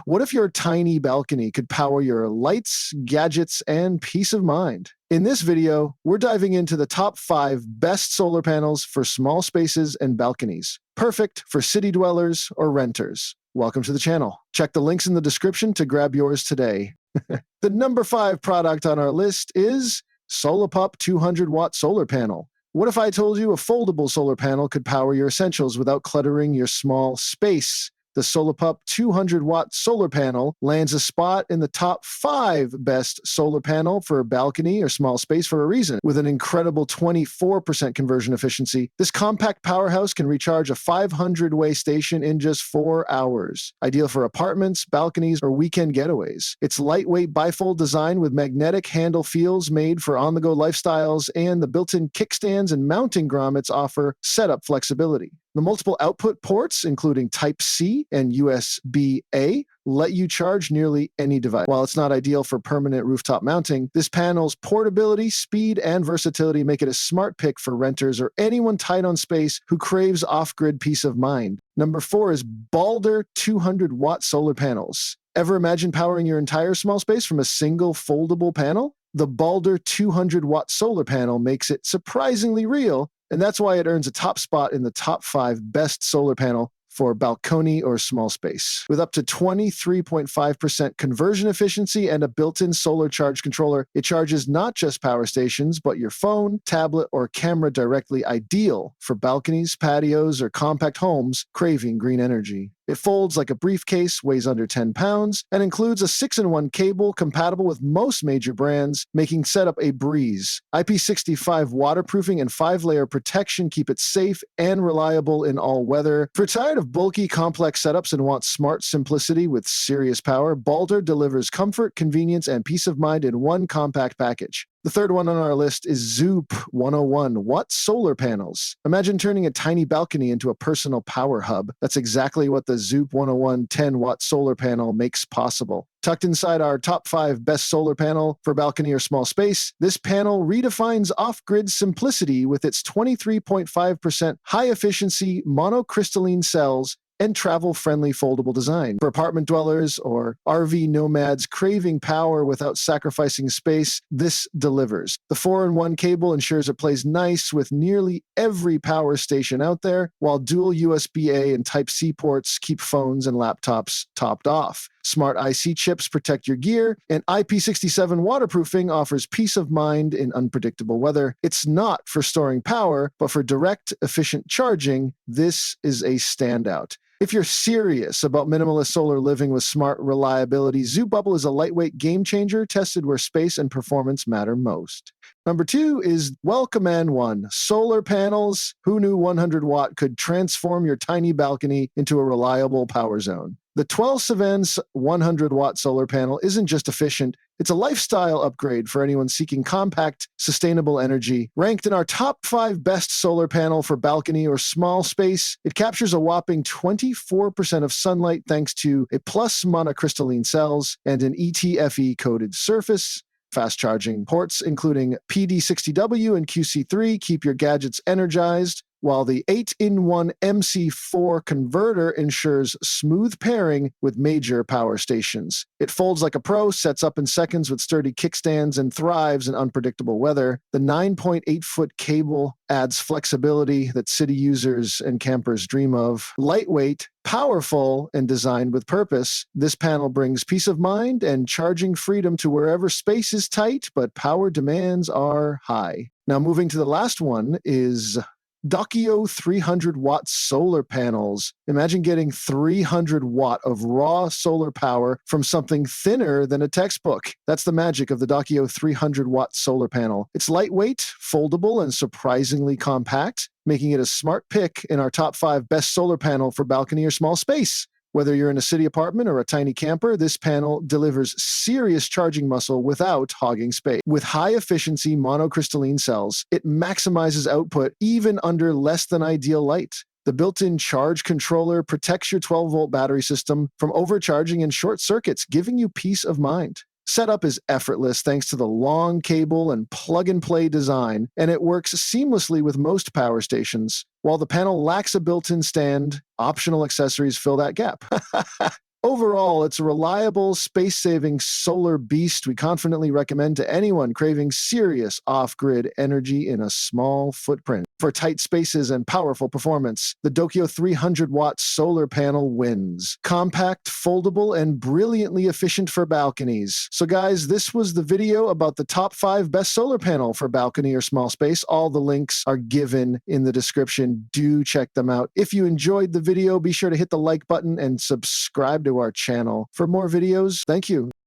What if your tiny balcony could power your lights, gadgets, and peace of mind? In this video, we're diving into the top 5 best solar panels for small spaces and balconies, perfect for city dwellers or renters. Welcome to the channel. Check the links in the description to grab yours today. The number 5 product on our list is SOLUPUP 200-watt solar panel. What if I told you a foldable solar panel could power your essentials without cluttering your small space? The SOLUPUP 200-watt solar panel lands a spot in the top 5 best solar panel for a balcony or small space for a reason. With an incredible 24% conversion efficiency, this compact powerhouse can recharge a 500-way station in just 4 hours. Ideal for apartments, balconies, or weekend getaways. Its lightweight bifold design with magnetic handle feels made for on-the-go lifestyles, and the built-in kickstands and mounting grommets offer setup flexibility. The multiple output ports, including Type-C and USB-A, let you charge nearly any device. While it's not ideal for permanent rooftop mounting, this panel's portability, speed, and versatility make it a smart pick for renters or anyone tight on space who craves off-grid peace of mind. Number 4 is BALDR 200-watt solar panels. Ever imagine powering your entire small space from a single foldable panel? The BALDR 200-watt solar panel makes it surprisingly real, and that's why it earns a top spot in the top 5 best solar panel for balcony or small space. With up to 23.5% conversion efficiency and a built-in solar charge controller, it charges not just power stations, but your phone, tablet, or camera directly, ideal for balconies, patios, or compact homes craving green energy. It folds like a briefcase, weighs under 10 pounds, and includes a 6-in-1 cable compatible with most major brands, making setup a breeze. IP65 waterproofing and 5-layer protection keep it safe and reliable in all weather. If you're tired of bulky, complex setups and want smart simplicity with serious power, BALDR delivers comfort, convenience, and peace of mind in one compact package. The third one on our list is ZOUPW watt solar panels. Imagine turning a tiny balcony into a personal power hub. That's exactly what the ZOUPW 10-watt solar panel makes possible. Tucked inside our top 5 best solar panel for balcony or small space, this panel redefines off-grid simplicity with its 23.5% high-efficiency monocrystalline cells and travel-friendly foldable design. For apartment dwellers or RV nomads craving power without sacrificing space, this delivers. The 4-in-1 cable ensures it plays nice with nearly every power station out there, while dual USB-A and Type-C ports keep phones and laptops topped off. Smart IC chips protect your gear, and IP67 waterproofing offers peace of mind in unpredictable weather. It's not for storing power, but for direct, efficient charging. This is a standout. If you're serious about minimalist solar living with smart reliability, ZOUPW is a lightweight game changer tested where space and performance matter most. Number 2 is Command 1 solar panels. Who knew 100-watt could transform your tiny balcony into a reliable power zone? The TWELSEAVAN 100-watt solar panel isn't just efficient, it's a lifestyle upgrade for anyone seeking compact, sustainable energy. Ranked in our top 5 best solar panel for balcony or small space, it captures a whopping 24% of sunlight thanks to a plus monocrystalline cells and an ETFE-coated surface. Fast charging ports, including PD60W and QC3, keep your gadgets energized, while the 8-in-1 MC4 converter ensures smooth pairing with major power stations. It folds like a pro, sets up in seconds with sturdy kickstands, and thrives in unpredictable weather. The 9.8-foot cable adds flexibility that city users and campers dream of. Lightweight, powerful, and designed with purpose, this panel brings peace of mind and charging freedom to wherever space is tight but power demands are high. Now moving to the last one is DOKIO 300-watt solar panels. Imagine getting 300 watt of raw solar power from something thinner than a textbook. That's the magic of the DOKIO 300-watt solar panel. It's lightweight, foldable, and surprisingly compact, making it a smart pick in our top 5 best solar panel for balcony or small space. Whether you're in a city apartment or a tiny camper, this panel delivers serious charging muscle without hogging space. With high-efficiency monocrystalline cells, it maximizes output even under less than ideal light. The built-in charge controller protects your 12-volt battery system from overcharging and short circuits, giving you peace of mind. Setup is effortless thanks to the long cable and plug-and-play design, and it works seamlessly with most power stations. While the panel lacks a built-in stand, optional accessories fill that gap. Overall, it's a reliable, space-saving solar beast we confidently recommend to anyone craving serious off-grid energy in a small footprint. For tight spaces and powerful performance, the DOKIO 300-watt solar panel wins. Compact, foldable, and brilliantly efficient for balconies. So guys, this was the video about the top 5 best solar panel for balcony or small space. All the links are given in the description. Do check them out. If you enjoyed the video, be sure to hit the like button and subscribe to our channel for more videos. Thank you.